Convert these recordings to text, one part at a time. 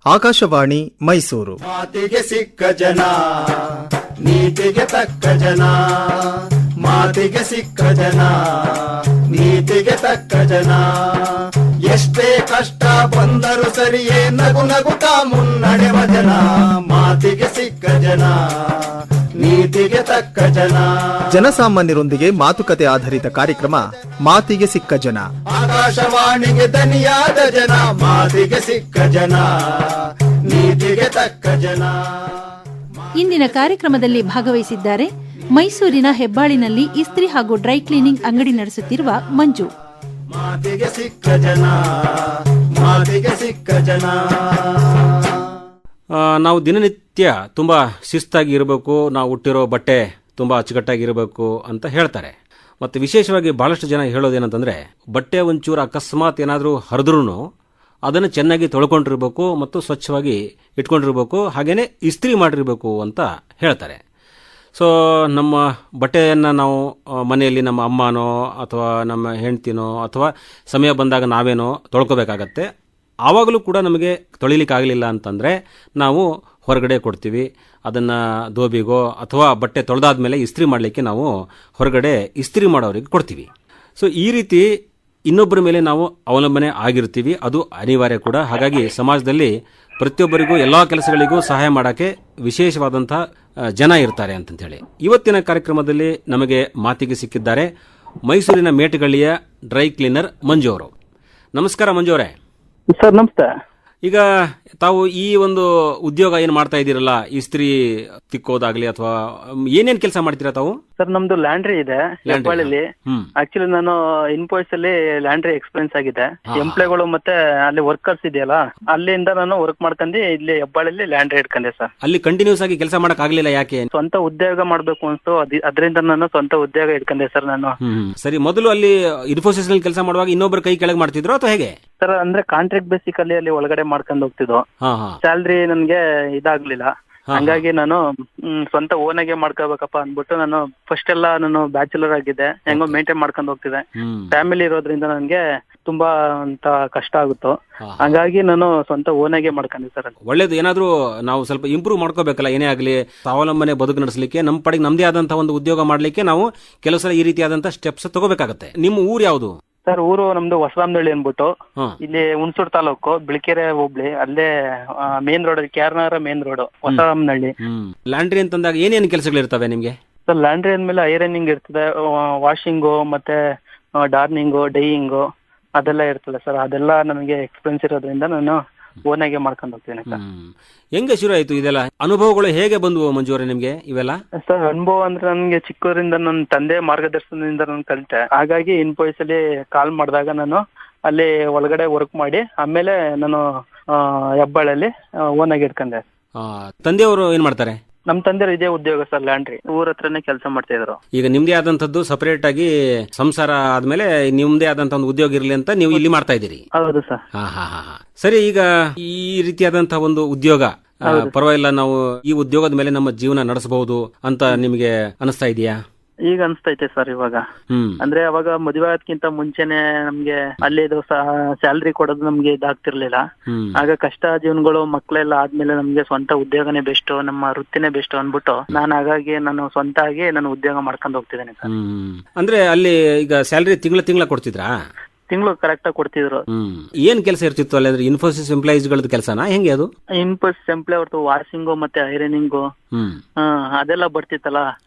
ಆಕಾಶವಾಣಿ ಮೈಸೂರು. ಮಾತಿಗೆ ಸಿಕ್ಕ ಜನ, ನೀತಿಗೆ ತಕ್ಕ ಜನ. ಮಾತಿಗೆ ಸಿಕ್ಕ ಜನ, ನೀತಿಗೆ ತಕ್ಕ ಜನ. ಎಷ್ಟೇ ಕಷ್ಟ ಬಂದರೂ ಸರಿಯೇ ನಗು ನಗುತ್ತಾ ಮುನ್ನಡೆವ ಜನ. ಮಾತಿಗೆ ಸಿಕ್ಕ ಜನ, ನೀತಿಗೆ ತಕ್ಕ ಜನ. ಜನಸಾಮಾನ್ಯರೊಂದಿಗೆ ಮಾತುಕತೆ ಆಧಾರಿತ ಕಾರ್ಯಕ್ರಮ ಮಾತಿಗೆ ಸಿಕ್ಕ ಜನ. ಆಕಾಶವಾಣಿಗೆ ದನಿಯಾದ ಜನ. ಮಾತಿಗೆ ಸಿಕ್ಕ ಜನ, ನೀತಿಗೆ ತಕ್ಕ ಜನ. ಇಂದಿನ ಕಾರ್ಯಕ್ರಮದಲ್ಲಿ ಭಾಗವಹಿಸಿದ್ದಾರೆ ಮೈಸೂರಿನ ಹೆಬ್ಬಾಳಿನಲ್ಲಿ ಇಸ್ತ್ರಿ ಹಾಗೂ ಡ್ರೈ ಕ್ಲೀನಿಂಗ್ ಅಂಗಡಿ ನಡೆಸುತ್ತಿರುವ ಮಂಜು. ಮಾತಿಗೆ ಸಿಕ್ಕ ಜನ, ಮಾತಿಗೆ ಸಿಕ್ಕ ಜನ. ನಾವು ದಿನನಿತ್ಯ ತುಂಬ ಶಿಸ್ತಾಗಿ ಇರಬೇಕು, ನಾವು ಹುಟ್ಟಿರೋ ಬಟ್ಟೆ ತುಂಬ ಅಚ್ಚುಕಟ್ಟಾಗಿರಬೇಕು ಅಂತ ಹೇಳ್ತಾರೆ. ಮತ್ತು ವಿಶೇಷವಾಗಿ ಭಾಳಷ್ಟು ಜನ ಹೇಳೋದೇನಂತಂದರೆ, ಬಟ್ಟೆ ಒಂಚೂರು ಅಕಸ್ಮಾತ್ ಏನಾದರೂ ಹರಿದ್ರೂ ಅದನ್ನು ಚೆನ್ನಾಗಿ ತೊಳ್ಕೊಂಡಿರ್ಬೇಕು ಮತ್ತು ಸ್ವಚ್ಛವಾಗಿ ಇಟ್ಕೊಂಡಿರ್ಬೇಕು, ಹಾಗೆಯೇ ಇಸ್ತ್ರಿ ಮಾಡಿರಬೇಕು ಅಂತ ಹೇಳ್ತಾರೆ. ಸೊ ನಮ್ಮ ಬಟ್ಟೆಯನ್ನು ನಾವು ಮನೆಯಲ್ಲಿ ನಮ್ಮ ಅಮ್ಮನೋ ಅಥವಾ ನಮ್ಮ ಹೆಂಡ್ತಿನೋ ಅಥವಾ ಸಮಯ ಬಂದಾಗ ನಾವೇನೋ ತೊಳ್ಕೊಬೇಕಾಗತ್ತೆ. ಆವಾಗಲೂ ಕೂಡ ನಮಗೆ ತೊಳಿಲಿಕ್ಕಾಗಲಿಲ್ಲ ಅಂತಂದರೆ ನಾವು ಹೊರಗಡೆ ಕೊಡ್ತೀವಿ. ಅದನ್ನು ಧೋಬಿಗೋ ಅಥವಾ ಬಟ್ಟೆ ತೊಳೆದಾದ ಮೇಲೆ ಇಸ್ತ್ರಿ ಮಾಡಲಿಕ್ಕೆ ನಾವು ಹೊರಗಡೆ ಇಸ್ತ್ರಿ ಮಾಡೋರಿಗೆ ಕೊಡ್ತೀವಿ. ಸೊ ಈ ರೀತಿ ಇನ್ನೊಬ್ಬರ ಮೇಲೆ ನಾವು ಅವಲಂಬನೆ ಆಗಿರ್ತೀವಿ, ಅದು ಅನಿವಾರ್ಯ ಕೂಡ. ಹಾಗಾಗಿ ಸಮಾಜದಲ್ಲಿ ಪ್ರತಿಯೊಬ್ಬರಿಗೂ ಎಲ್ಲ ಕೆಲಸಗಳಿಗೂ ಸಹಾಯ ಮಾಡೋಕ್ಕೆ ವಿಶೇಷವಾದಂಥ ಜನ ಇರ್ತಾರೆ ಅಂತಂತೇಳಿ ಇವತ್ತಿನ ಕಾರ್ಯಕ್ರಮದಲ್ಲಿ ನಮಗೆ ಮಾತಿಗೆ ಸಿಕ್ಕಿದ್ದಾರೆ ಮೈಸೂರಿನ ಮೇಟಗಳ್ಳಿಯ ಡ್ರೈ ಕ್ಲೀನರ್ ಮಂಜು ಅವರು. ನಮಸ್ಕಾರ ಮಂಜು ಅವರೇ. ಸರ್ ನಮಸ್ತೆ. ಈಗ ತಾವು ಈ ಒಂದು ಉದ್ಯೋಗ ಏನು ಮಾಡ್ತಾ ಇದ್ದೀರಲ್ಲ, ಇಸ್ತ್ರಿ ತಿಕ್ಕೋದಾಗ್ಲಿ ಅಥವಾ ಏನೇನು ಕೆಲಸ ಮಾಡ್ತೀರಾ ತಾವು? ಸರ್ ನಮ್ದು ಲ್ಯಾಂಡ್ರಿ ಇದೆ ಹೆಬ್ಬಾಳಿಲಿ. ಆಕ್ಚುಲಿ ನಾನು ಇನ್ಫೋಸಿಸ್ ಅಲ್ಲಿ ಲ್ಯಾಂಡ್ರಿ ಎಕ್ಸ್ಪೀರಿಯನ್ಸ್ ಆಗಿದೆ. ಎಂಪ್ಲಾಯ್ಗಳು ಮತ್ತೆ ಅಲ್ಲಿ ವರ್ಕರ್ಸ್ ಇದೆಯಲ್ಲ, ಅಲ್ಲಿಂದ ನಾನು ವರ್ಕ್ ಮಾಡ್ಕೊಂಡು ಇಲ್ಲಿ ಹೆಬ್ಬಾಳಿಲಿ ಲ್ಯಾಂಡ್ರಿ ಇಟ್ಕೊಂಡೆ ಸರ್. ಅಲ್ಲಿ ಕಂಟಿನ್ಯೂಸ್ ಆಗಿ ಕೆಲಸ ಮಾಡಕ್ ಆಗ್ಲಿಲ್ಲ, ಯಾಕೆ? ಸ್ವಂತ ಉದ್ಯೋಗ ಮಾಡ್ಬೇಕು ಅನ್ಸ್ತು, ಅದರಿಂದ ನಾನು ಸ್ವಂತ ಉದ್ಯೋಗ ಇಟ್ಕೊಂಡೆ ಸರ್ ನಾನು. ಸರಿ, ಮೊದಲು ಅಲ್ಲಿ ಇನ್ಫೋಸಿಸ್ ನಲ್ಲಿ ಕೆಲಸ ಮಾಡುವಾಗ ಇನ್ನೊಬ್ಬರ ಕೈ ಕೆಳಗೆ ಮಾಡ್ತಿದ್ರು ಅಥವಾ ಹೇಗೆ? ಸರ್ ಅಂದ್ರೆ ಕಾಂಟ್ರಾಕ್ಟ್ ಬೇಸಿಕಲ್ಲಿ ಅಲ್ಲಿ ಒಳಗಡೆ ಮಾಡ್ಕೊಂಡು ಹೋಗ್ತಿದ್ದು. ಸ್ಯಾಲ್ರಿ ನನ್ಗೆ ಇದಾಗ್ಲಿಲ್ಲ, ಹಂಗಾಗಿ ನಾನು ಸ್ವಂತ ಓನಾಗೆ ಮಾಡ್ಕೋಬೇಕಪ್ಪ ಅಂದ್ಬಿಟ್ಟು ನಾನು ಫಸ್ಟ್ ಎಲ್ಲ ನಾನು ಬ್ಯಾಚುಲರ್ ಆಗಿದ್ದೆ, ಹೆಂಗೋ ಮೇಂಟೈನ್ ಮಾಡ್ಕೊಂಡು ಹೋಗ್ತಿದ್ದೆ. ಫ್ಯಾಮಿಲಿ ಇರೋದ್ರಿಂದ ನನ್ಗೆ ತುಂಬಾ ಅಂತ ಕಷ್ಟ ಆಗುತ್ತೋ, ಹಂಗಾಗಿ ನಾನು ಸ್ವಂತ ಓನಾಗೆ ಮಾಡ್ಕೊಂಡೆ ಸರ್. ಒಳ್ಳೇದು. ಏನಾದ್ರೂ ನಾವು ಸ್ವಲ್ಪ ಇಂಪ್ರೂವ್ ಮಾಡ್ಕೋಬೇಕಲ್ಲ, ಏನೇ ಆಗಲಿ ಸ್ವಾವಲಂಬನೆ ಬದುಕು ನಡೆಸಲಿಕ್ಕೆ, ನಮ್ಮ ಪಡೆಗೆ ನಮ್ದೇ ಆದಂತಹ ಒಂದು ಉದ್ಯೋಗ ಮಾಡ್ಲಿಕ್ಕೆ ನಾವು ಕೆಲವು ಸಲ ಈ ರೀತಿಯಾದಂತಹ ಸ್ಟೆಪ್ಸ್ ತಗೋಬೇಕಾಗತ್ತೆ. ನಿಮ್ಮ ಊರು ಯಾವುದು? ಸರ್ ಊರು ನಮ್ದು ಹೊಸರಾಮನಹಳ್ಳಿ ಅನ್ಬಿಟ್ಟು, ಇಲ್ಲಿ ಹುಣಸೂರು ತಾಲೂಕು ಬಿಳಿಕೆರೆ ಹೋಬ್ಳಿ, ಅಲ್ಲೇ ಮೇನ್ ರೋಡ್, ಕ್ಯಾರ್ನಗರ ಮೇನ್ ರೋಡ್, ಹೊಸರಾಮನಹಳ್ಳಿ. ಲ್ಯಾಂಡ್ರಿ ಅಂತಂದಾಗ ಏನೇನು ಕೆಲಸಗಳು ಇರ್ತವೆ ನಿಮ್ಗೆ? ಸರ್ ಲ್ಯಾಂಡ್ರಿ ಅಂದ್ಮೇಲೆ ಐರನಿಂಗ್ ಇರ್ತದೆ, ವಾಷಿಂಗು ಮತ್ತೆ ಡಾರ್ನಿಂಗು, ಡೈಯಿಂಗು ಅದೆಲ್ಲ ಇರ್ತದೆ ಸರ್. ಅದೆಲ್ಲ ನನಗೆ ಎಕ್ಸ್ಪೀರಿಯನ್ಸ್ ಇರೋದ್ರಿಂದ ನಾನು ಓನಾಗೆ ಮಾಡ್ಕೊಂಡು ಹೋಗ್ತೀನಿ ಸರ್. ಹೆಂಗೆ ಶುರು ಆಯ್ತು ಇದೆಲ್ಲ? ಅನುಭವಗಳು ಹೇಗೆ ಬಂದವು ಮಂಜುವರೇ ನಿಮ್ಗೆ ಇವೆಲ್ಲ? ಸರ್ ಅನುಭವ ಅಂದ್ರೆ ನನಗೆ ಚಿಕ್ಕವರಿಂದ ನನ್ನ ತಂದೆ ಮಾರ್ಗದರ್ಶನದಿಂದ ನಾನು ಕಲಿತೆ. ಹಾಗಾಗಿ ಇನ್ಫೋಸಿಸ್ ಅಲ್ಲಿ ಕಾಲ್ ಮಾಡಿದಾಗ ನಾನು ಅಲ್ಲಿ ಒಳಗಡೆ ವರ್ಕ್ ಮಾಡಿ ಆಮೇಲೆ ನಾನು ಹೆಬ್ಬಾಳಲ್ಲಿ ಓನಾಗಿ ಇಟ್ಕೊಂಡೆ. ತಂದೆಯವರು ಏನ್ ಮಾಡ್ತಾರೆ? ನಮ್ ತಂದೆಯವರು ಇದೇ ಉದ್ಯೋಗ ಸರ್, ಲ್ಯಾಂಡ್ರಿ ಊರ ಹತ್ರನೇ ಕೆಲಸ ಮಾಡ್ತಾ ಇದ್ರು. ಈಗ ನಿಮ್ದೇ ಆದಂತದ್ದು ಸಪರೇಟ್ ಆಗಿ ಸಂಸಾರ ಆದ್ಮೇಲೆ ನಿಮ್ದೇ ಆದಂತ ಒಂದು ಉದ್ಯೋಗ ಇರ್ಲಿ ಅಂತ ನೀವು ಇಲ್ಲಿ ಮಾಡ್ತಾ ಇದ್ದೀರಿ? ಹೌದು ಸರ್. ಸರಿ, ಈಗ ಈ ರೀತಿಯಾದಂತಹ ಒಂದು ಉದ್ಯೋಗ ಪರವಾಗಿಲ್ಲ, ನಾವು ಈ ಉದ್ಯೋಗದ ಮೇಲೆ ನಮ್ಮ ಜೀವನ ನಡೆಸಬಹುದು ಅಂತ ನಿಮಗೆ ಅನಿಸ್ತಾ ಇದೆಯಾ? ಈಗ ಅನ್ಸ್ತೈತೆ ಸರ್ ಇವಾಗ. ಅಂದ್ರೆ ಅವಾಗ ಮದುವೆ ಆಗೋದಕ್ಕಿಂತ ಮುಂಚೆನೆ ನಮ್ಗೆ ಅಲ್ಲಿ ಸ್ಯಾಲ್ರಿ ಕೊಡೋದು ನಮ್ಗೆ ಇದಾಗ್ತಿರ್ಲಿಲ್ಲ. ಆಗ ಕಷ್ಟ ಜೀವನಗಳು, ಮಕ್ಳೆಲ್ಲ ಆದ್ಮೇಲೆ ನಮ್ಗೆ ಸ್ವಂತ ಉದ್ಯೋಗನೇ ಬೆಸ್ಟ್, ನಮ್ಮ ವೃತ್ತಿನೇ ಬೆಸ್ಟ್ ಅನ್ಬಿಟ್ಟು ಹಾಗಾಗಿ ನಾನು ಸ್ವಂತ ಆಗಿ ನಾನು ಉದ್ಯೋಗ ಮಾಡ್ಕೊಂಡು ಹೋಗ್ತಿದ್ದೇನೆ ಸರ್. ಅಂದ್ರೆ ಅಲ್ಲಿ ಈಗ ಸ್ಯಾಲ್ರಿ ತಿಂಗಳ ಕೊಡ್ತಿದ್ರಾ? ತಿಂಗಳು ಕರೆಕ್ಟ್ ಆಗಿ ಕೊಡ್ತಿದ್ರು. ಏನ್ ಕೆಲಸ ಇರ್ತಿತ್ತು ಅಲ್ಲಿ? ಅಂದ್ರೆ ಇನ್ಫೋಸಿಸ್ ಎಂಪ್ಲಾಯೀಸ್ ಗಳದ್ದು ಕೆಲಸನಾ ಹೆಂಗೆ ಅದು? ಇನ್ಫೋಸಿಸ್ ಎಂಪ್ಲಾಯ್ ಅವ್ರದ್ದು ವಾಷಿಂಗು ಮತ್ತೆ ಐರನಿಂಗು ಅದೆಲ್ಲ ಬರ್ತಿತ್ತಲ್ಲ,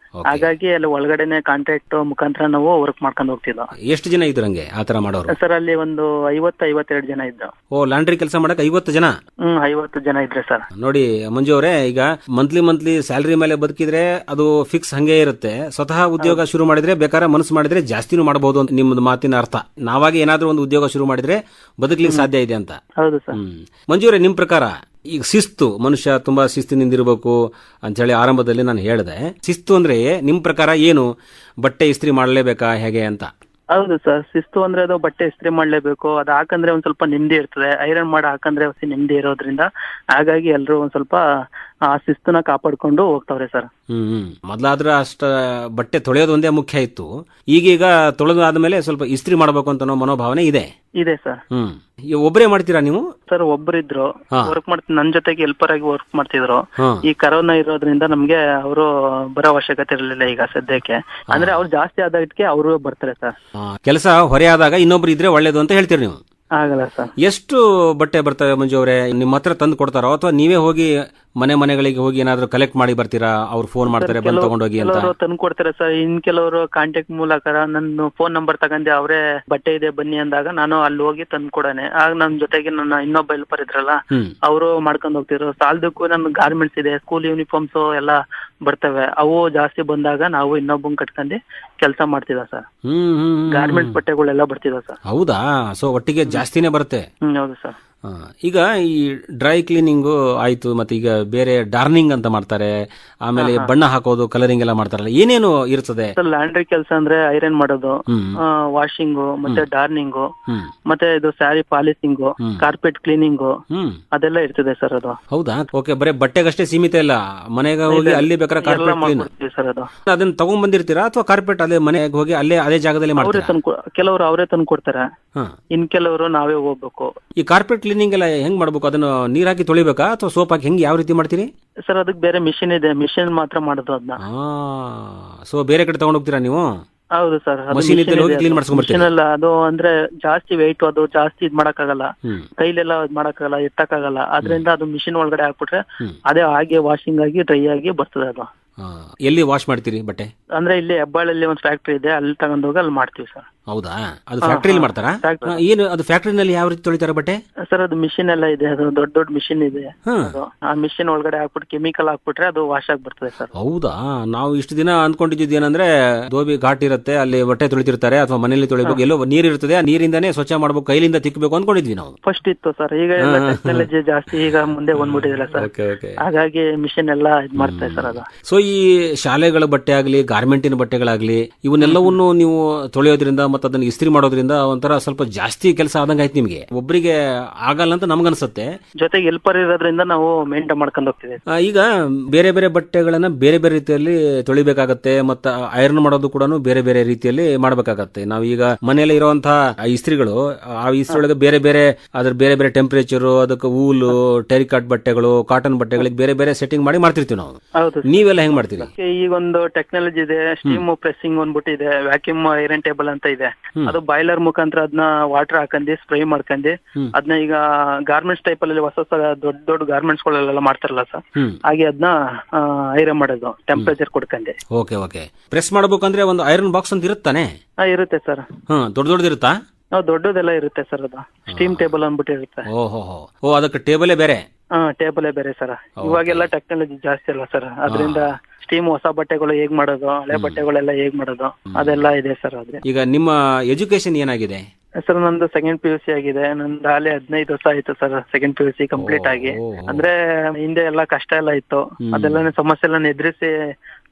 ಹಾಗಾಗಿ ಅಲ್ಲಿ ಒಳಗಡೆನೆ ಕಾಂಟ್ರಾಕ್ಟ್ ಮುಖಾಂತರ ನಾವು ವರ್ಕ್ ಮಾಡ್ಕೊಂಡು ಹೋಗ್ತಿದ್ವಿ. ಎಷ್ಟು ಜನ ಇದ್ರು ಹಂಗೆ ಆತರ ಮಾಡೋರು? ಸರ್ ಅಲ್ಲಿ ಒಂದು 50-52 ಜನ ಇದ್ರು. ಓ, ಲ್ಯಾಂಡ್ರಿ ಕೆಲಸ ಮಾಡಕ್ 50 ಜನ? 50 ಜನ ಇದ್ರೆ ಸರ್. ನೋಡಿ ಮಂಜು ಅವರೇ, ಈಗ ಮಂತ್ಲಿ ಸ್ಯಾಲ್ರಿ ಮೇಲೆ ಬದುಕಿದ್ರೆ ಅದು ಫಿಕ್ಸ್ ಹಂಗೆ ಇರುತ್ತೆ. ಸ್ವತಃ ಉದ್ಯೋಗ ಶುರು ಮಾಡಿದ್ರೆ ಬೇಕಾದ್ರೆ ಮನಸ್ಸು ಮಾಡಿದ್ರೆ ಜಾಸ್ತಿನೂ ಮಾಡಬಹುದು ಅಂತ ನಿಮ್ದು ಮಾತಿನ ಅರ್ಥ. ನಾವಾಗಿ ಏನಾದ್ರೂ ಒಂದು ಉದ್ಯೋಗ ಶುರು ಮಾಡಿದ್ರೆ ಬದುಕಲಿಕ್ಕೆ ಸಾಧ್ಯ ಇದೆ ಅಂತ. ಹೌದು ಸರ್. ಮಂಜು ಅವರೇ, ನಿಮ್ ಪ್ರಕಾರ ಈಗ ಶಿಸ್ತು, ಮನುಷ್ಯ ತುಂಬಾ ಶಿಸ್ತಿನಿಂದಿರಬೇಕು ಅಂತ ಹೇಳಿ ಆರಂಭದಲ್ಲಿ ನಾನು ಹೇಳಿದೆ. ಶಿಸ್ತು ಅಂದ್ರೆ ನಿಮ್ ಪ್ರಕಾರ ಏನು? ಬಟ್ಟೆ ಇಸ್ತ್ರಿ ಮಾಡಲೇಬೇಕಾ ಹೇಗೆ ಅಂತ? ಹೌದು ಸರ್, ಶಿಸ್ತು ಅಂದ್ರೆ ಅದು ಬಟ್ಟೆ ಇಸ್ತ್ರಿ ಮಾಡ್ಲೇಬೇಕು. ಅದು ಹಾಕಂದ್ರೆ ಒಂದ್ ಸ್ವಲ್ಪ ನೆಮ್ಮದಿ ಇರ್ತದೆ, ಐರನ್ ಮಾಡಿ ಹಾಕಂದ್ರೆ ನೆಮ್ಮದಿ ಇರೋದ್ರಿಂದ ಹಾಗಾಗಿ ಎಲ್ರು ಒಂದ್ ಸ್ವಲ್ಪ ಆ ಶಿಸ್ತುನ ಕಾಪಾಡ್ಕೊಂಡು ಹೋಗ್ತಾವ್ರೆ ಸರ್. ಮೊದ್ಲಾದ್ರೆ ಅಷ್ಟ ಬಟ್ಟೆ ತೊಳೆಯೋದು ಒಂದೇ ಮುಖ್ಯ ಇತ್ತು. ಈಗೀಗ ತೊಳೆದು ಆದ್ಮೇಲೆ ಸ್ವಲ್ಪ ಇಸ್ತ್ರಿ ಮಾಡಬೇಕು ಅಂತ ಅನ್ನೋ ಮನೋಭಾವನೆ ಇದೆ. ಇದೆ ಸರ್. ಒಬ್ಬರೇ ಮಾಡ್ತೀರಾ ನೀವು? ಸರ್ ಒಬ್ಬರಿದ್ರು ವರ್ಕ್ ಮಾಡ್ತೀನಿ, ನನ್ ಜೊತೆಗೆ ಹೆಲ್ಪರ್ ಆಗಿ ವರ್ಕ್ ಮಾಡ್ತಿದ್ರು. ಈ ಕರೋನಾ ಇರೋದ್ರಿಂದ ನಮ್ಗೆ ಅವರು ಬರೋ ಅವಶ್ಯಕತೆ ಇರಲಿಲ್ಲ ಈಗ ಸದ್ಯಕ್ಕೆ. ಅಂದ್ರೆ ಅವ್ರು ಜಾಸ್ತಿ ಆದಕ್ಕೆ ಅವರು ಬರ್ತಾರೆ ಸರ್. ಕೆಲಸ ಹೊರೆ ಆದಾಗ ಇನ್ನೊಬ್ರು ಇದ್ರೆ ಒಳ್ಳೇದು ಅಂತ ಹೇಳ್ತೀರಿ ನೀವು? ಆಗಲ್ಲ ಸರ್. ಎಷ್ಟು ಬಟ್ಟೆ ಬರ್ತವೆ ಮಂಜು ಅವರೇ? ನಿಮ್ಮ ಹತ್ರ ತಂದು ಕೊಡ್ತಾರೋ ಅಥವಾ ನೀವೇ ಹೋಗಿ ಮನೆಗಳಿಗೆ ಹೋಗಿ ಏನಾದ್ರು ಕಲೆಕ್ಟ್ ಮಾಡಿ ಬರ್ತೀರಾ? ಅವ್ರು ಫೋನ್ ಮಾಡ್ತಾರೆ ಬಂದು ತಗೊಂಡೋಗಿ ಅಂತ? ಕೆಲವರು ತಂದು ಕೊಡ್ತಾರೆ ಸರ್. ಇನ್ ಕೆಲವರು ಕಾಂಟ್ಯಾಕ್ಟ್ ಮೂಲಕ ನನ್ನ ಫೋನ್ ನಂಬರ್ ತಗೊಂಡೆ ಅವರೇ ಬಟ್ಟೆ ಇದೆ ಬನ್ನಿ ಅಂದಾಗ ನಾನು ಅಲ್ಲಿ ಹೋಗಿ ತಂದು ಕೊಡೋಣ. ಆಗ ನನ್ನ ಜೊತೆಗೆ ನನ್ನ ಇನ್ನೊಬ್ಬ ಹೆಲ್ಪರ್ ಇದ್ರಲ್ಲ ಅವರು ಮಾಡ್ಕೊಂಡು ಹೋಗ್ತಿದ್ರು. ಸಾಲದಕ್ಕೂ ನನ್ನ ಗಾರ್ಮೆಂಟ್ಸ್ ಇದೆ, ಸ್ಕೂಲ್ ಯೂನಿಫಾರ್ಮ್ಸ್ ಎಲ್ಲ ಬರ್ತವೆ. ಅವು ಜಾಸ್ತಿ ಬಂದಾಗ ನಾವು ಇನ್ನೊಬ್ಬಂಗ್ ಕಟ್ಕೊಂಡು ಕೆಲಸ ಮಾಡ್ತಿದ ಸರ್. ಗಾರ್ಮೆಂಟ್ಸ್ ಬಟ್ಟೆಗಳೆಲ್ಲ ಬರ್ತಿದ ಸರ್. ಹೌದಾ? ಸೊ ಒಟ್ಟಿಗೆ ಜಾಸ್ತಿನೇ ಬರುತ್ತೆ. ಹೌದು ಸರ್. ಈಗ ಈ ಡ್ರೈ ಕ್ಲೀನಿಂಗು ಆಯ್ತು, ಮತ್ತೆ ಈಗ ಬೇರೆ ಡಾರ್ನಿಂಗ್ ಅಂತ ಮಾಡ್ತಾರೆ, ಆಮೇಲೆ ಬಣ್ಣ ಹಾಕೋದು, ಕಲರಿಂಗ್ ಎಲ್ಲ ಮಾಡ್ತಾರಲ್ಲ, ಏನೇನು ಇರ್ತದೆ? ಲ್ಯಾಂಡ್ರಿ ಕೆಲಸ ಅಂದ್ರೆ ಐರನ್ ಮಾಡೋದು, ವಾಷಿಂಗು, ಮತ್ತೆ ಡಾರ್ನಿಂಗು, ಮತ್ತೆ ಇದು ಸ್ಯಾರಿ ಪಾಲಿಸಿಂಗು, ಕಾರ್ಪೆಟ್ ಕ್ಲೀನಿಂಗು, ಅದೆಲ್ಲ ಇರ್ತದೆ ಸರ್. ಅದು ಹೌದಾ? ಓಕೆ. ಬರೀ ಬಟ್ಟೆಗಷ್ಟೇ ಸೀಮಿತ ಇಲ್ಲ, ಮನೆಗೆ ಹೋಗಿ ಅಲ್ಲಿ ಬೇಕಾದ್ರೆ ಕಾರ್ಪೆಟ್ ಕ್ಲೀನ್ ಸರ್. ಅದು ಅದನ್ನ ತಗೊಂಡ್ ಬಂದಿರ್ತೀರಾ ಅಥವಾ ಕಾರ್ಪೆಟ್ ಅಲ್ಲೇ ಮನೆಗೆ ಹೋಗಿ ಅದೇ ಜಾಗದಲ್ಲಿ ಮಾಡ್ತೀರಾ? ಕೆಲವರು ಅವರೇ ತಂದು ಕೊಡ್ತಾರೆ, ಇನ್ ಕೆಲವರು ನಾವೇ ಹೋಗ್ಬೇಕು. ಈ ಕಾರ್ಪೆಟ್ ಕ್ಲೀನಿಂಗ್ ಎಲ್ಲ ಹೆಂಗ್ ಮಾಡ್ಬೇಕು? ಅದನ್ನ ನೀರ್ ಹಾಕಿ ತೊಳಿಬೇಕಾ ಅಥವಾ ಸೋಪ್ ಹಾಕಿ ಹೆಂಗ್ ಯಾವ ರೀತಿ ಮಾಡ್ತೀರಿ ಸರ್? ಅದಕ್ಕೆ ಬೇರೆ ಮಿಷಿನ್ ಇದೆ, ಮಿಷಿನ್ ಮಾತ್ರ ಮಾಡೋದು ಅದನ್ನ. ಸೊ ಬೇರೆ ಕಡೆ ತಗೊಂಡ್ ಹೋಗ್ತೀರಾ ನೀವು? ಹೌದು ಸರ್. ಮಷೀನ್ ಹೋಗಿ ಕ್ಲೀನ್ ಮಾಡ್ಸ್ಕೊಂಡ್ಬರ್ತೀರಾ? ಅಲ್ಲ, ಅದು ಅಂದ್ರೆ ಜಾಸ್ತಿ ವೆಯ್ಟ್, ಅದು ಜಾಸ್ತಿ ಇದ್ ಮಾಡಕ್ಕಾಗಲ್ಲ, ಕೈಲೆಲ್ಲ ಇದ್ ಮಾಡಕ್ಕಾಗಲ್ಲ, ಎತ್ತಕ್ಕಾಗಲ್ಲ. ಅದ್ರಿಂದ ಅದು ಮಿಷಿನ್ ಒಳಗಡೆ ಹಾಕ್ಬಿಟ್ರೆ ಅದೇ ಹಾಗೆ ವಾಷಿಂಗ್ ಆಗಿ ಡ್ರೈ ಆಗಿ ಬರ್ತದೆ. ಅದು ಎಲ್ಲಿ ವಾಶ್ ಮಾಡ್ತೀರಿ ಬಟ್ಟೆ? ಅಂದ್ರೆ ಇಲ್ಲಿ ಹೆಬ್ಬಾಳಲ್ಲಿ ಒಂದು ಫ್ಯಾಕ್ಟ್ರಿ ಇದೆ, ಅಲ್ಲಿ ತಗೊಂಡೋಗಿ ಅಲ್ಲಿ ಮಾಡ್ತೀವಿ ಸರ್. ಹೌದಾ? ಅದು ಫ್ಯಾಕ್ಟ್ರಿಯಲ್ಲಿ ಮಾಡ್ತಾರಾ? ಏನು ಅದು ಫ್ಯಾಕ್ಟ್ರಿನಲ್ಲಿ ಯಾವ ರೀತಿ ತೊಳಿತಾರೆ ಬಟ್ಟೆ? ಸರ್ ಅದು ಮಿಷಿನ್ ಎಲ್ಲ ಇದೆ, ಅದು ದೊಡ್ಡ ದೊಡ್ಡ ಮಿಷಿನ್ ಇದೆ. ಆ ಮಿಷಿನ್ ಒಳಗಡೆ ಹಾಕ್ಬಿಟ್ಟು ಕೆಮಿಕಲ್ ಹಾಕ್ಬಿಟ್ರೆ ಅದು ವಾಶ್ ಆಗಿ ಬರ್ತದೆ ಸರ್. ಹೌದಾ? ನಾವು ಇಷ್ಟು ದಿನ ಅಂದ್ಕೊಂಡಿದ್ದು ಏನಂದ್ರೆ ಧೋಬಿ ಘಾಟ್ ಇರುತ್ತೆ, ಅಲ್ಲಿ ಬಟ್ಟೆ ತೊಳಿತಿರ್ತಾರೆ ಅಥವಾ ಮನೆಯಲ್ಲಿ ತೊಳಿಬೇಕು, ಎಲ್ಲೋ ನೀರ್ ಇರ್ತದೆ, ಆ ನೀರಿಂದಾನೇ ಸ್ವಚ್ಛ ಮಾಡಬೇಕು, ಕೈಲಿಂದ ತಿಕ್ಕಬೇಕು ಅಂದ್ಕೊಂಡಿದ್ವಿ ನಾವು. ಫಸ್ಟ್ ಇತ್ತು ಸರ್, ಈಗ ಟೆಕ್ನಾಲಜಿ ಜಾಸ್ತಿ ಈಗ ಮುಂದೆ ಬಂದ್ಬಿಟ್ಟಿದಿಲ್ಲ ಸರ್, ಹಾಗಾಗಿ ಮಿಷಿನ್ ಎಲ್ಲ ಇದ್ ಮಾಡ್ತಾರೆ ಸರ್. ಅದು ಸೊ ಈ ಶಾಲೆಗಳ ಬಟ್ಟೆ ಆಗ್ಲಿ, ಗಾರ್ಮೆಂಟಿನ ಬಟ್ಟೆಗಳಾಗ್ಲಿ, ಇವನ್ನೆಲ್ಲವನ್ನು ನೀವು ತೊಳೆಯೋದ್ರಿಂದ ಮತ್ತೆ ಅದನ್ನ ಇಸ್ತ್ರಿ ಮಾಡೋದ್ರಿಂದ ಒಂಥರ ಸ್ವಲ್ಪ ಜಾಸ್ತಿ ಕೆಲಸ ಆದಂಗ ಆಯ್ತು ನಿಮ್ಗೆ. ಒಬ್ಬರಿಗೆ ಆಗಲ್ಲ ಅಂತ ನಮ್ಗನ್ಸುತ್ತೆ, ಜೊತೆಗೆ ಹೆಲ್ಪರ್ ಇರೋದ್ರಿಂದ ನಾವು ಮೇಂಟೈನ್ ಮಾಡ್ಕೊಂಡು ಹೋಗ್ತೀವಿ. ಈಗ ಬೇರೆ ಬೇರೆ ಬಟ್ಟೆಗಳನ್ನ ಬೇರೆ ಬೇರೆ ರೀತಿಯಲ್ಲಿ ತೊಳಿಬೇಕಾಗತ್ತೆ, ಮತ್ತೆ ಐರನ್ ಮಾಡೋದು ಕೂಡ ಬೇರೆ ಬೇರೆ ರೀತಿಯಲ್ಲಿ ಮಾಡ್ಬೇಕಾಗತ್ತೆ. ನಾವು ಈಗ ಮನೆಯಲ್ಲಿ ಇರುವಂತಹ ಇಸ್ತ್ರಿಗಳು, ಆ ಇಸ್ತ್ರಿ ಒಳಗೆ ಬೇರೆ ಬೇರೆ ಅದ್ರ ಬೇರೆ ಬೇರೆ ಟೆಂಪರೇಚರ್, ಅದಕ್ಕೆ ವೂಲು, ಟೆರಿಕಾಟ್ ಬಟ್ಟೆಗಳು, ಕಾಟನ್ ಬಟ್ಟೆಗಳಿಗೆ ಬೇರೆ ಬೇರೆ ಸೆಟ್ಟಿಂಗ್ ಮಾಡಿ ಮಾಡ್ತಿರ್ತೀವಿ ನಾವು. ನೀವೆಲ್ಲ ಹೆಂಗ್ ಮಾಡ್ತೀರಿ? ಈಗ ಒಂದು ಟೆಕ್ನಾಲಜಿ ಇದೆ, ಸ್ಟೀಮ್ ಪ್ರೆಸ್ಸಿಂಗ್ ಅಂದ್ಬಿಟ್ಟಿದೆ, ವ್ಯಾಕ್ಯೂಮ್ ಐರನ್ ಟೇಬಲ್ ಅಂತ ಇದೆ. ಅದು ಬಾಯ್ಲರ್ ಮುಖಾಂತರ ಅದನ್ನ ವಾಟರ್ ಹಾಕಂಡಿ ಸ್ಪ್ರೇ ಮಾಡ್ಕೊಂಡಿ ಅದನ್ನ ಈಗ ಗಾರ್ಮೆಂಟ್ಸ್ ಟೈಪ್ ಅಲ್ಲಿ ಹೊಸ ದೊಡ್ಡ ದೊಡ್ಡ ಗಾರ್ಮೆಂಟ್ಸ್ ಗಳೆಲ್ಲ ಮಾಡ್ತಾರಲ್ಲ ಸರ್, ಹಾಗೆ ಅದನ್ನ ಐರನ್ ಮಾಡೋದು ಟೆಂಪರೇಚರ್ ಕೊಡ್ಕೊಂಡೆ. Okay okay. ಪ್ರೆಸ್ ಮಾಡ್ಬೇಕಂದ್ರೆ ಒಂದು ಐರನ್ ಬಾಕ್ಸ್ ಅಂತ ಇರುತ್ತಾನೆ? ಇರುತ್ತೆ ಸರ್. ದೊಡ್ಡ ದೊಡ್ಡದಿರುತ್ತಾ? ದೊಡ್ಡದೆಲ್ಲ ಇರುತ್ತೆ ಸರ್. ಅದು ಸ್ಟೀಮ್ ಟೇಬಲ್ ಅಂದ್ಬಿಟ್ಟು ಇರುತ್ತೆ. ಓ, ಅದಕ್ಕೆ ಟೇಬಲೇ ಬೇರೆ? ಟೇಬಲೇ ಬೇರೆ ಸರ್. ಇವಾಗೆಲ್ಲ ಟೆಕ್ನಾಲಜಿ ಜಾಸ್ತಿ ಅಲ್ಲ ಸರ್, ಅದರಿಂದ ಸ್ಟೀಮ್ ಹೊಸ ಬಟ್ಟೆಗಳು ಹೇಗ್ ಮಾಡೋದು, ಹಳೆ ಬಟ್ಟೆಗಳೆಲ್ಲ ಹೇಗ್ ಮಾಡೋದು ಅದೆಲ್ಲ ಇದೆ ಸರ್. ಅದೇ ಈಗ ನಿಮ್ಮ ಎಜುಕೇಶನ್ ಏನಾಗಿದೆ ಸರ್? ನಂದು ಸೆಕೆಂಡ್ PUC ಆಗಿದೆ. ನಂದು ಹಾಲೆ 15 ವರ್ಷ ಆಯ್ತು ಸರ್ ಸೆಕೆಂಡ್ PUC ಕಂಪ್ಲೀಟ್ ಆಗಿ. ಅಂದ್ರೆ ಹಿಂದೆ ಎಲ್ಲ ಕಷ್ಟ ಎಲ್ಲ ಇತ್ತು, ಅದೆಲ್ಲ ಸಮಸ್ಯೆ ಎಲ್ಲ ಎದುರಿಸಿ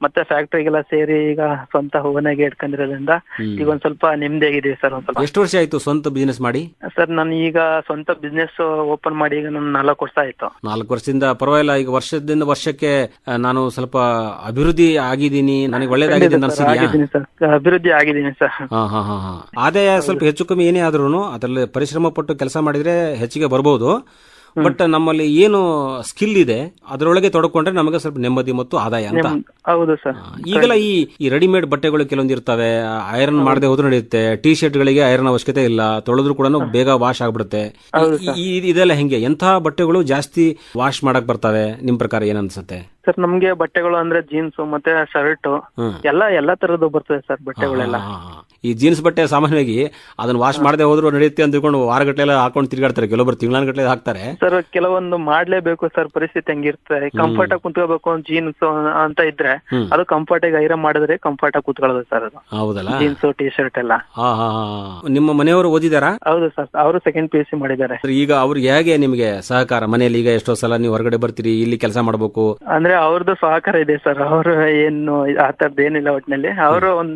ಮತ್ತೆ ಫ್ಯಾಕ್ಟ್ರಿಗೆಲ್ಲ ಸೇರಿ ಈಗ ಸ್ವಂತ ಓನಾಗಿ ಇಟ್ಕೊಂಡಿರೋದ್ರಿಂದ ಈಗ ಒಂದ್ ಸ್ವಲ್ಪ ನೆಮ್ಮದಿ ಆಗಿದೀವಿ ಸರ್. ಒಂದ್ ಸ್ವಲ್ಪ. ಎಷ್ಟು ವರ್ಷ ಆಯ್ತು ಸ್ವಂತ ಬಿಸ್ನೆಸ್ ಮಾಡಿ? ಸರ್ ನಾನು ಈಗ ಸ್ವಂತ ಬಿಸ್ನೆಸ್ ಓಪನ್ ಮಾಡಿ ಈಗ ನಾನು 4 ವರ್ಷ ಆಯ್ತು. 4 ವರ್ಷದಿಂದ ಪರವಾಗಿಲ್ಲ. ಈಗ ವರ್ಷದಿಂದ ವರ್ಷಕ್ಕೆ ನಾನು ಸ್ವಲ್ಪ ಅಭಿವೃದ್ಧಿ ಆಗಿದ್ದೀನಿ, ನನಗೆ ಒಳ್ಳೇದಾಗಿದೆ ಸರ್. ಅಭಿವೃದ್ಧಿ ಆಗಿದ್ದೀನಿ ಸರ್. ಆದಾಯ ಸ್ವಲ್ಪ ಹೆಚ್ಚು ಕಮ್ಮಿ ಏನೇ ಆದ್ರೂ ಅದರಲ್ಲಿ ಪರಿಶ್ರಮ ಪಟ್ಟು ಕೆಲಸ ಮಾಡಿದ್ರೆ ಹೆಚ್ಚಿಗೆ ಬರ್ಬೋದು. ಬಟ್ ನಮ್ಮಲ್ಲಿ ಏನು ಸ್ಕಿಲ್ ಇದೆ ಅದರೊಳಗೆ ತೊಡಕೊಂಡ್ರೆ ನಮಗೆ ಸ್ವಲ್ಪ ನೆಮ್ಮದಿ ಮತ್ತು ಆದಾಯ ಅಂತ. ಹೌದು ಸರ್. ಈಗೆಲ್ಲ ಈ ರೆಡಿಮೇಡ್ ಬಟ್ಟೆಗಳು ಕೆಲವೊಂದು ಇರ್ತವೆ, ಐರನ್ ಮಾಡದೆ ಹೋದ್ರೂ ನಡೆಯುತ್ತೆ. ಟಿ ಶರ್ಟ್ ಗಳಿಗೆ ಐರನ್ ಅವಶ್ಯಕತೆ ಇಲ್ಲ, ತೊಳೆದ್ರು ಕೂಡ ಬೇಗ ವಾಶ್ ಆಗ್ಬಿಡುತ್ತೆ. ಇದೆಲ್ಲ ಹೆಂಗೆ? ಎಂಥ ಬಟ್ಟೆಗಳು ಜಾಸ್ತಿ ವಾಶ್ ಮಾಡಕ್ ಬರ್ತವೆ ನಿಮ್ ಪ್ರಕಾರ ಏನ್ ಅನ್ಸುತ್ತೆ ಸರ್? ನಮ್ಗೆ ಬಟ್ಟೆಗಳು ಅಂದ್ರೆ ಜೀನ್ಸ್ ಮತ್ತೆ ಶರ್ಟ್ ಎಲ್ಲಾ ತರದ್ದು ಬರ್ತದೆ ಸರ್ ಬಟ್ಟೆಗಳೆಲ್ಲ. ಈ ಜೀನ್ಸ್ ಬಟ್ಟೆ ಸಾಮಾನ್ಯವಾಗಿ ಅದನ್ನ ವಾಶ್ ಮಾಡದೆ ಹೋದ್ರು ನಡೆಯುತ್ತೆ ಅಂತ ತಿಳ್ಕೊಂಡು ವಾರಗಟ್ಟಲೆ ಹಾಕೊಂಡು ತಿರ್ಗಾಡ್ತಾರೆ, ಕೆಲವೊಬ್ರು ತಿಂಗಳಗಟ್ಟಲೆ ಹಾಕ್ತಾರೆ ಸರ್. ಕೆಲವೊಂದು ಮಾಡ್ಲೇಬೇಕು ಸರ್, ಪರಿಸ್ಥಿತಿ ಹಂಗಿರ್ತದೆ. ಕಂಫರ್ಟ್ ಆಗಿ ಕುಂತ್ಕೋಬೇಕು ಜೀನ್ಸ್ ಅಂತ ಇದ್ರೆ ಅದು ಕಂಫರ್ಟ್ ಆಗಿ ಐರನ್ ಮಾಡಿದ್ರೆ ಕಂಫರ್ಟ್ ಆಗಿ ಕೂತ್ಕೊಳ್ಳೋದು ಸರ್. ಅದು ಹೌದಲ್ಲ, ಜೀನ್ಸ್ ಟಿ ಶರ್ಟ್ ಎಲ್ಲ. ನಿಮ್ಮ ಮನೆಯವರು ಓದಿದಾರಾ? ಹೌದು ಸರ್, ಅವರು ಸೆಕೆಂಡ್ PUC ಮಾಡಿದ್ದಾರೆ. ಈಗ ಅವ್ರಿಗೆ ಹೇಗೆ ನಿಮ್ಗೆ ಸಹಕಾರ? ಮನೆಯಲ್ಲಿ ಈಗ ಎಷ್ಟೋ ಸಲ ನೀವು ಹೊರಗಡೆ ಬರ್ತೀರಿ, ಇಲ್ಲಿ ಕೆಲಸ ಮಾಡ್ಬೇಕು ಅಂದ್ರೆ ಅವ್ರದ್ದು ಸಹಕಾರ ಇದೆ ಸರ್. ಅವರು ಏನು ಆ ತರದ್ ಏನಿಲ್ಲ ಒಟ್ಟಿನಲ್ಲಿ. ಅವರು ಒಂದ್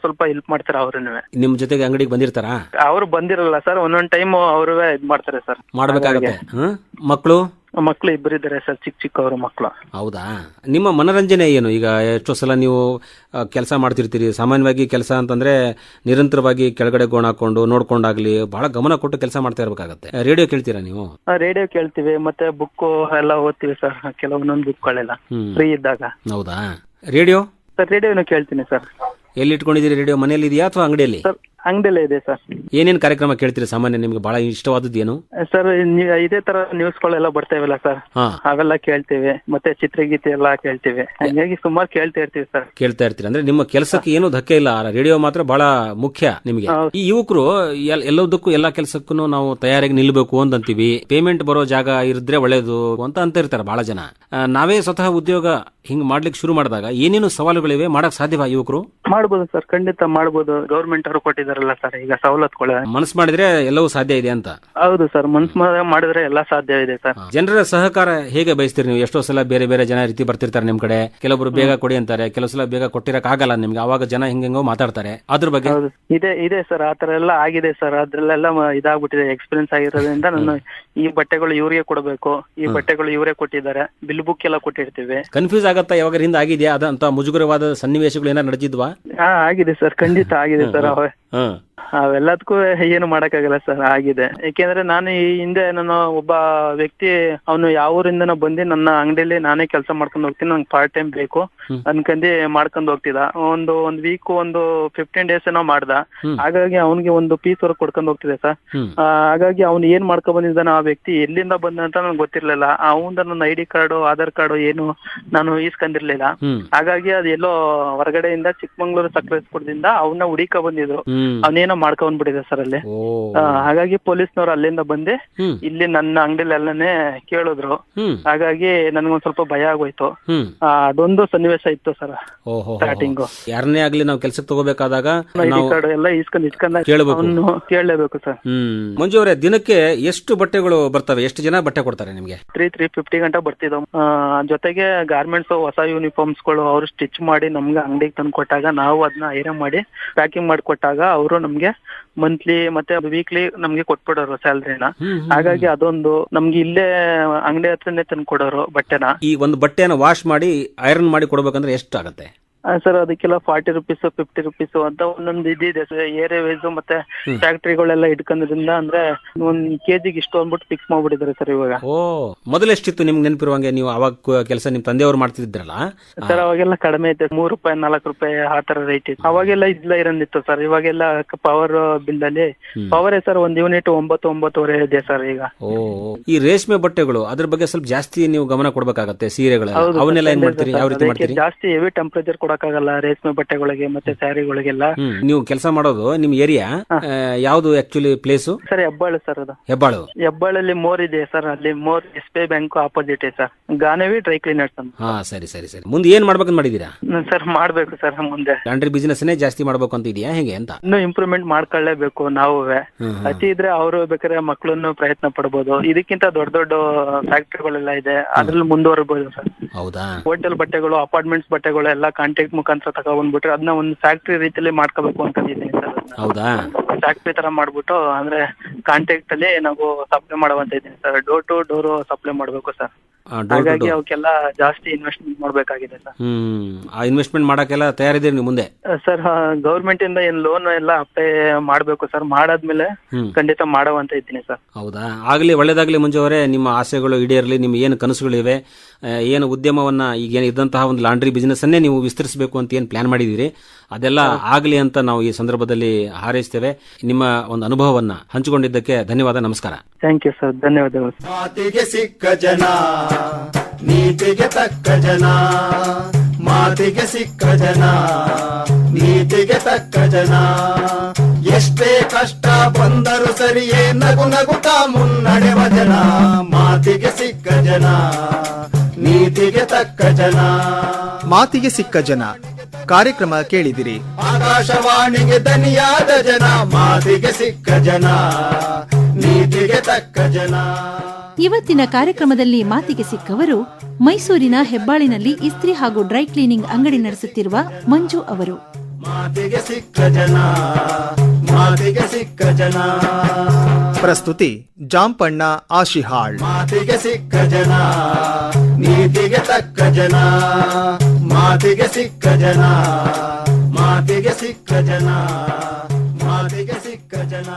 ಸ್ವಲ್ಪ ಹೆಲ್ಪ್ ಮಾಡ್ತಾರೆ. ಅವ್ರನ್ನೇ ನಿಮ್ ಜೊತೆಗೆ ಅಂಗಡಿಗೆ ಬಂದಿರ್ತಾರಾ? ಅವ್ರು ಬಂದಿರಲ್ಲ ಸರ್, ಒಂದೊಂದ್ ಟೈಮ್ ಅವ್ರವೇ ಇದ್ ಮಾಡ್ತಾರೆ ಸರ್. ಮಾಡ್ಬೇಕಾಗತ್ತೆ. ಮಕ್ಕಳು ಮಕ್ಳು ಇಬ್ಬರಿದ್ದಾರೆ ಸರ್, ಚಿಕ್ಕವರು ಮಕ್ಳು. ಹೌದಾ? ನಿಮ್ಮ ಮನರಂಜನೆ ಏನು? ಈಗ ಎಷ್ಟೋ ಸಲ ನೀವು ಕೆಲಸ ಮಾಡ್ತಿರ್ತೀರಿ. ಸಾಮಾನ್ಯವಾಗಿ ಕೆಲಸ ಅಂತಂದ್ರೆ ನಿರಂತರವಾಗಿ ಕೆಳಗಡೆ ಗೋಣ ಹಾಕೊಂಡು ನೋಡ್ಕೊಂಡಾಗ್ಲಿ ಬಹಳ ಗಮನ ಕೊಟ್ಟು ಕೆಲಸ ಮಾಡ್ತಾ ಇರ್ಬೇಕಾಗತ್ತೆ. ರೇಡಿಯೋ ಕೇಳ್ತೀರಾ ನೀವು? ರೇಡಿಯೋ ಕೇಳ್ತೀವಿ, ಮತ್ತೆ ಬುಕ್ ಎಲ್ಲ ಓದ್ತೀವಿ ಸರ್, ಕೆಲವೊಂದೊಂದು ಬುಕ್ಗಳೆಲ್ಲ ಫ್ರೀ ಇದ್ದಾಗ. ಹೌದಾ? ರೇಡಿಯೋ? ಸರ್ ರೇಡಿಯೋನು ಕೇಳ್ತೀನಿ ಸರ್. ಎಲ್ಲಿ ಇಟ್ಕೊಂಡಿದ್ದೀರಿ ರೇಡಿಯೋ? ಮನೆಯಲ್ಲಿ ಇದೆಯಾ ಅಥವಾ ಅಂಗಡಿಯಲ್ಲಿ? ಸರ್ ಅಂಗಡಿಯಲ್ಲೇ ಇದೆ ಸರ್. ಏನೇನ್ ಕಾರ್ಯಕ್ರಮ ಕೇಳ್ತೀರಿ ಸಾಮಾನ್ಯ? ನಿಮ್ಗೆ ಬಹಳ ಇಷ್ಟವಾದದ್ದು ಏನು? ಸರ್ ಇದೇ ತರ ನ್ಯೂಸ್ಗಳೆಲ್ಲ ಬರ್ತಾ ಇವೆಲ್ಲ ಸರ್, ಅವೆಲ್ಲ ಕೇಳ್ತೀವಿ, ಮತ್ತೆ ಚಿತ್ರಗೀತೆ ಎಲ್ಲ ಕೇಳ್ತೀವಿ. ಹಂಗಾಗಿ ಸುಮಾರು ಕೇಳ್ತಾ ಇರ್ತೀವಿ ಸರ್. ಕೇಳ್ತಾ ಇರ್ತೀರಿ ಅಂದ್ರೆ ನಿಮ್ಮ ಕೆಲಸಕ್ಕೆ ಏನು ಧಕ್ಕೆ ಇಲ್ಲ, ರೇಡಿಯೋ ಮಾತ್ರ ಬಹಳ ಮುಖ್ಯ ನಿಮಗೆ. ಈ ಯುವಕರು ಎಲ್ಲದಕ್ಕೂ ಎಲ್ಲಾ ಕೆಲಸಕ್ಕೂ ನಾವು ತಯಾರಾಗಿ ನಿಲ್ಬೇಕು ಅಂತೀವಿ. ಪೇಮೆಂಟ್ ಬರೋ ಜಾಗ ಇರಿದ್ರೆ ಒಳ್ಳೇದು ಅಂತ ಇರ್ತಾರೆ ಬಹಳ ಜನ. ನಾವೇ ಸ್ವತಃ ಉದ್ಯೋಗ ಹಿಂಗ್ ಮಾಡ್ಲಿಕ್ಕೆ ಶುರು ಮಾಡಿದಾಗ ಏನೇನು ಸವಾಲುಗಳಿವೆ? ಮಾಡಕ್ ಸಾಧ್ಯವಾ ಯುವಕರು? ಮಾಡ್ಬೋದು ಸರ್, ಖಂಡಿತ ಮಾಡ್ಬೋದು. ಗೌರ್ಮೆಂಟ್ ಅವರು ಕೊಟ್ಟಿದಾರಲ್ಲ ಸರ್ ಈಗ ಸವಲತ್ತುಗಳು. ಮನಸ್ಸು ಮಾಡಿದ್ರೆ ಎಲ್ಲವೂ ಸಾಧ್ಯ ಇದೆ ಅಂತ. ಹೌದು ಸರ್, ಮನಸ್ಸು ಮಾಡಿದ್ರೆ ಎಲ್ಲ ಸಾಧ್ಯ ಇದೆ ಸರ್. ಜನರ ಸಹಕಾರ ಹೇಗೆ ಬಯಸ್ತೀರಿ ನೀವು? ಎಷ್ಟೋ ಸಲ ಬೇರೆ ಬೇರೆ ಜನ ರೀತಿ ಬರ್ತಿರ್ತಾರೆ ನಿಮ್ ಕಡೆ. ಕೆಲವರು ಬೇಗ ಕೊಡಿ ಅಂತಾರೆ, ಕೆಲವು ಸಲ ಬೇಗ ಕೊಟ್ಟಿರಕ್ ಆಗಲ್ಲ ನಿಮ್ಗೆ. ಅವಾಗ ಜನ ಹಿಂಗೋ ಮಾತಾಡ್ತಾರೆ. ಅದ್ರ ಬಗ್ಗೆ ಇದೆ ಸರ್, ಆತರ ಎಲ್ಲ ಆಗಿದೆ ಸರ್. ಅದ್ರಲ್ಲೆಲ್ಲ ಇದಾಗ್ಬಿಟ್ಟಿದೆ, ಎಕ್ಸ್ಪೀರಿಯನ್ಸ್ ಆಗಿರೋದ್ರಿಂದ ನಾನು ಈ ಬಟ್ಟೆಗಳು ಇವ್ರಿಗೆ ಕೊಡಬೇಕು, ಈ ಬಟ್ಟೆಗಳು ಇವರೇ ಕೊಟ್ಟಿದ್ದಾರೆ, ಬಿಲ್ ಬುಕ್ ಎಲ್ಲ ಕೊಟ್ಟಿರ್ತೀವಿ. ಕನ್ಫ್ಯೂಸ್ ಆಗತ್ತಾ? ಯಾವಾಗ ಹಿಂದೆ ಆಗಿದೆಯಾ ಅದಂತ ಮುಜುಗರವಾದ ಸನ್ನಿವೇಶಗಳು ಏನಾರು ನಡೆದಿದ್ವಾ? ಆಗಿದೆ ಸರ್, ಖಂಡಿತ ಆಗಿದೆ ಸರ್. ಅವೆಲ್ಲದಕ್ಕೂ ಏನು ಮಾಡಕ್ಕಾಗಲ್ಲ ಸರ್, ಆಗಿದೆ. ಯಾಕೆಂದ್ರೆ ನಾನು ಈ ಹಿಂದೆ ನಾನು ಒಬ್ಬ ವ್ಯಕ್ತಿ, ಅವನು ಯಾವ ಊರಿಂದನೋ ಬಂದು ನನ್ನ ಅಂಗಡಿಯಲ್ಲಿ ನಾನೇ ಕೆಲಸ ಮಾಡ್ಕೊಂಡು ಹೋಗ್ತೀನಿ, ನಂಗೆ ಪಾರ್ಟ್ ಟೈಮ್ ಬೇಕು ಅನ್ಕಂದು ಮಾಡ್ಕೊಂಡು ಹೋಗ್ತಿದ್ದ. ಒಂದು ವೀಕ್ ಒಂದು 15 days ಏನೋ ಮಾಡ್ದ. ಹಾಗಾಗಿ ಅವನಿಗೆ ಒಂದು ಪೀಸ್ ವರ್ಕ್ ಕೊಡ್ಕೊಂಡು ಹೋಗ್ತಿದೆ ಸರ್. ಹಾಗಾಗಿ ಅವ್ನು ಏನ್ ಮಾಡ್ಕೊಂಡ್ ಬಂದಿದ್ದಾನ, ಆ ವ್ಯಕ್ತಿ ಎಲ್ಲಿಂದ ಬಂದ ಅಂತ ನನ್ಗೆ ಗೊತ್ತಿರ್ಲಿಲ್ಲ. ಅವನ ನನ್ನ ID ಕಾರ್ಡು ಆಧಾರ್ ಕಾರ್ಡು ಏನು ನಾನು ಈಸ್ಕೊಂಡಿರ್ಲಿಲ್ಲ. ಹಾಗಾಗಿ ಅದೆಲ್ಲೋ ಹೊರಗಡೆಯಿಂದ ಚಿಕ್ಕಮಂಗ್ಳೂರು ಸಕಲೇಶ್ಪುರದಿಂದ ಅವನ್ನ ಹುಡುಕ ಬಂದಿದ್ರು. ಅವನೇನೋ ಮಾಡ್ಕೊಂಡ್ಬಿಟ್ಟಿದೆ ಸರ್ ಅಲ್ಲಿ. ಹಾಗಾಗಿ ಪೊಲೀಸ್ನವ್ರು ಅಲ್ಲಿಂದ ಬಂದು ಇಲ್ಲಿ ನನ್ನ ಅಂಗಡಿಲಿ ಎಲ್ಲಾನೇ ಕೇಳಿದ್ರು. ಹಾಗಾಗಿ ನನ್ಗೊಂದ್ ಸ್ವಲ್ಪ ಭಯ ಆಗೋಯ್ತು. ಅದೊಂದು ಸನ್ನಿವೇಶ ಇತ್ತು ಸರ್ ಸ್ಟಾರ್ಟಿಂಗ್. ಯಾರನ್ನೇ ಆಗ್ಲಿ ನಾವು ಕೆಲ್ಸಕ್ಕೆ ತಗೋಬೇಕಾದಾಗ ID ಕಾರ್ಡ್ ಎಲ್ಲ ಇಸ್ಕೊಂಡ್ ಕೇಳಲೇಬೇಕು ಸರ್. ಮಂಜು ಅವರೇ, ದಿನಕ್ಕೆ ಎಷ್ಟು ಬಟ್ಟೆಗಳು ಬರ್ತವೆ? ಎಷ್ಟು ಜನ ಬಟ್ಟೆ ಕೊಡ್ತಾರೆ ನಿಮ್ಗೆ? 350 ಗಂಟೆ ಬರ್ತಿದ್ದವು. ಜೊತೆಗೆ ಗಾರ್ಮೆಂಟ್ಸ್ ಹೊಸ ಯೂನಿಫಾರ್ಮ್ಸ್ ಗಳು ಅವರು ಸ್ಟಿಚ್ ಮಾಡಿ ನಮ್ಗೆ ಅಂಗಡಿಗೆ ತಂದು ಕೊಟ್ಟಾಗ ನಾವು ಅದನ್ನ ಐರನ್ ಮಾಡಿ ಪ್ಯಾಕಿಂಗ್ ಮಾಡಿ ಕೊಟ್ಟಾಗ ಅವರು ನಮ್ಗೆ ಮಂತ್ಲಿ ಮತ್ತೆ ವೀಕ್ಲಿ ನಮ್ಗೆ ಕೊಟ್ಬಿಡೋರು ಸ್ಯಾಲ್ರಿನ. ಹಾಗಾಗಿ ಅದೊಂದು ನಮ್ಗೆ ಇಲ್ಲೇ ಅಂಗಡಿ ಹತ್ರನೇ ತಂದು ಕೊಡೋರು ಬಟ್ಟೆನ. ಈ ಒಂದು ಬಟ್ಟೆನ ವಾಶ್ ಮಾಡಿ ಐರನ್ ಮಾಡಿ ಕೊಡ್ಬೇಕಂದ್ರೆ ಎಷ್ಟು ಆಗುತ್ತೆ ಸರ್? ಅದಕ್ಕೆಲ್ಲ 40 rupees 50 rupees ಅಂತ ಒಂದೊಂದು ಇದಿದೆ ಸರ್, ಏರಿಯಾ ವೈಸ್. ಮತ್ತೆ ಫ್ಯಾಕ್ಟ್ರಿಗಳೆಲ್ಲ ಇಟ್ಕೊಂಡ್ರಿಂದ ಅಂದ್ರೆ 1 kg ಇಷ್ಟು ಅಂದ್ಬಿಟ್ಟು ಫಿಕ್ಸ್ ಮಾಡ್ಬಿಟ್ಟಿದ್ದಾರೆ ಸರ್ ಇವಾಗ. ಮೊದಲು ಎಷ್ಟಿತ್ತು ನಿಮ್ಗೆ ನೆನಪಿರುವಂಗೆ? ನೀವು ಅವಾಗ ಕೆಲಸ ನಿಮ್ ತಂದೆಯವರು ಮಾಡ್ತಿದ್ರಲ್ಲ ಸರ್, ಅವಾಗೆಲ್ಲ ಕಡಿಮೆ ಐತೆ, 3 ರೂಪಾಯಿ 4 ರೂಪಾಯಿ ಆ ತರ ರೇಟ್ ಇತ್ತು. ಅವಾಗೆಲ್ಲ ಇಲ್ಲ ಇರೋದಿತ್ತು ಸರ್. ಇವಾಗೆಲ್ಲ ಪವರ್ ಬಿಲ್ ಅಲ್ಲಿ ಪವರ್ ಸರ್, 1 ಯೂನಿಟ್ 9-9.5 ಇದೆ ಸರ್ ಈಗ. ಈ ರೇಷ್ಮೆ ಬಟ್ಟೆಗಳು ಅದ್ರ ಬಗ್ಗೆ ಸ್ವಲ್ಪ ಜಾಸ್ತಿ ನೀವು ಗಮನ ಕೊಡ್ಬೇಕಾಗತ್ತೆ. ಸೀರೆಗಳು ಅವನ್ನೆಲ್ಲ ಏನ್ ಮಾಡ್ತೀರಿ? ಯಾವ ರೀತಿ ಮಾಡ್ತೀರಿ? ಜಾಸ್ತಿ ಹೆವಿ ಟೆಂಪರೇಚರ್ ಕೊಡಕ್ಕಾಗಲ್ಲ ರೇಷ್ಮೆ ಬಟ್ಟೆಗಳಿಗೆ ಮತ್ತೆ ಸ್ಯಾರಿಗಳಿಗೆಲ್ಲ. ನೀವು ಕೆಲಸ ಮಾಡೋದು ನಿಮ್ ಏರಿಯಾ ಯಾವ್ದು actually place? Sir Hebbal sir. ಅದು ಹೆಬ್ಬಾಳಲ್ಲಿ ಮೋರ್ ಇದೆ ಸರ್. ಅಲ್ಲಿ More SBI bank opposite sir, Ganavi dry cleaners ಅಂತ. ಸರಿ ಸರಿ ಸರಿ. ಮುಂದೆ ಏನ್ ಮಾಡ್ಬೇಕಂತ ಮಾಡಿದೀರಾ ಸರ್? ಮಾಡ್ಬೇಕು ಸರ್ ಮುಂದೆ ಲಾಂಡ್ರಿ ಬಿಸಿನೆಸ್ ಜಾಸ್ತಿ ಮಾಡ್ಬೇಕು ಅಂತ ಇದೆಯಾ ಹೇಗೆ ಅಂತ? ಇನ್ನು ಇಂಪ್ರೂವ್ಮೆಂಟ್ ಮಾಡ್ಕೊಳ್ಳೇಬೇಕು ನಾವು. ಅತಿ ಇದ್ರೆ ಅವರು ಬೇಕಾದ್ರೆ ಮಕ್ಕಳನ್ನು ಪ್ರಯತ್ನ ಪಡ್ಬೋದು. ಇದಕ್ಕಿಂತ ದೊಡ್ಡ ದೊಡ್ಡ ಫ್ಯಾಕ್ಟ್ರಿಗಳೆಲ್ಲ ಇದೆ, ಅದ್ರಲ್ಲಿ ಮುಂದುವರಬಹುದು ಸರ್. ಹೌದಾ? ಹೋಟೆಲ್ ಬಟ್ಟೆಗಳು, ಅಪಾರ್ಟ್ಮೆಂಟ್ಸ್ ಬಟ್ಟೆಗಳು ಎಲ್ಲ ಕಾಂಟ್ಯಾಕ್ಟ್ ಮುಖಾಂತರ ತಗೊಂಡ್ಬಿಟ್ರೆ ಅದನ್ನ ಒಂದು ಫ್ಯಾಕ್ಟ್ರಿ ರೀತಿಯಲ್ಲಿ ಮಾಡ್ಕೋಬೇಕು ಅನ್ಕೊಂಡಿದ್ದೀನಿ ಸರ್. ಹೌದಾ? ಫ್ಯಾಕ್ಟ್ರಿ ತರ ಮಾಡ್ಬಿಟ್ಟು ಅಂದ್ರೆ ಕಾಂಟ್ಯಾಕ್ಟ್ ಅಲ್ಲಿ ನಾವು ಸಪ್ಲೈ ಮಾಡುವಂತ ಇದ್ದೀನಿ sir. Door to door supply ಮಾಡ್ಬೇಕು ಸರ್. ಹಾಗಾಗಿ ಅವಕ್ಕೆಲ್ಲ ಜಾಸ್ತಿ ಇನ್ವೆಸ್ಟ್ಮೆಂಟ್ ಮಾಡ್ಬೇಕಾಗಿದೆ ಸರ್. ಆ ಇನ್ವೆಸ್ಟ್ಮೆಂಟ್ ಮಾಡಕ್ಕೆಲ್ಲ ತಯಾರಿದ್ದೀರಿ ನೀವು ಮುಂದೆ? ಸರ್ ಗೌರ್ಮೆಂಟ್ ಇಂದ ಏನ್ ಲೋನ್ ಎಲ್ಲ ಅಪ್ಲೈ ಮಾಡ್ಬೇಕು ಸರ್. ಮಾಡಾದ್ಮೇಲೆ ಖಂಡಿತ ಮಾಡುವಂತ ಇದ್ದೀನಿ ಸರ್. ಹೌದಾ? ಆಗ್ಲಿ, ಒಳ್ಳೇದಾಗ್ಲಿ ಮಂಜು ಅವರೇ. ನಿಮ್ಮ ಆಸೆಗಳು ಈಡೇರಲಿ. ನಿಮ್ಮ ಏನು ಕನಸುಗಳಿವೆ, ಏನು ಉದ್ಯಮವನ್ನ ಈಗ ಇದ್ದಂತಹ ಒಂದು ಲಾಂಡ್ರಿ ಬಿಸಿನೆಸ್ ಅನ್ನೇ ನೀವು ವಿಸ್ತರಿಸಬೇಕು ಅಂತ ಏನ್ ಪ್ಲಾನ್ ಮಾಡಿದೀರಿ, ಅದೆಲ್ಲ ಆಗ್ಲಿ ಅಂತ ನಾವು ಈ ಸಂದರ್ಭದಲ್ಲಿ ಹಾರೈಸ್ತೇವೆ. ನಿಮ್ಮ ಒಂದು ಅನುಭವವನ್ನ ಹಂಚಿಕೊಂಡಿದ್ದಕ್ಕೆ ಧನ್ಯವಾದ. ನಮಸ್ಕಾರ. ಥ್ಯಾಂಕ್ ಯು ಸರ್, ಧನ್ಯವಾದಗಳು. ಮಾತಿಗೆ ಸಿಕ್ಕ ಜನ, ನೀತಿಗೆ ತಕ್ಕ ಜನ. ಮಾತಿಗೆ ಸಿಕ್ಕ ಜನ, ನೀತಿಗೆ ತಕ್ಕ ಜನ. ಎಷ್ಟೇ ಕಷ್ಟ ಬಂದರೂ ಸರಿಯೇ ನಗು ನಗುತ್ತಾ ಮುನ್ನಡೆವ ಜನ. ಮಾತಿಗೆ ಸಿಕ್ಕ ಜನ, ನೀತಿಗೆ ತಕ್ಕ ಜನ. ಮಾತಿಗೆ ಸಿಕ್ಕ ಜನ ಕಾರ್ಯಕ್ರಮ ಕೇಳಿದಿರಿ. ಆಕಾಶವಾಣಿಗೆ ದನಿಯಾದ ಜನ. ಮಾತಿಗೆ ಸಿಕ್ಕ ಜನ, ನೀತಿಗೆ ತಕ್ಕ ಜನ. ಇವತ್ತಿನ ಕಾರ್ಯಕ್ರಮದಲ್ಲಿ ಮಾತಿಗೆ ಸಿಕ್ಕವರು ಮೈಸೂರಿನ ಹೆಬ್ಬಾಳಿನಲ್ಲಿ ಇಸ್ತ್ರಿ ಹಾಗೂ ಡ್ರೈ ಕ್ಲೀನಿಂಗ್ ಅಂಗಡಿ ನಡೆಸುತ್ತಿರುವ ಮಂಜು ಅವರು. ಮಾತಿಗೆ ಸಿಕ್ಕ ಜನ, ಮಾತಿಗೆ ಸಿಕ್ಕ ಜನ. ಪ್ರಸ್ತುತಿ ಜಾಂಪಣ್ಣ ಆಶಿಹಾಳ್. ಮಾತಿಗೆ ಸಿಕ್ಕ ಜನ, ನೀತಿಗೆ ತಕ್ಕ ಜನ, ಮಾತಿಗೆ ಸಿಕ್ಕ ಜನ, ಮಾತಿಗೆ ಸಿಕ್ಕ ಜನ, ಮಾತಿಗೆ ಸಿಕ್ಕ ಜನ.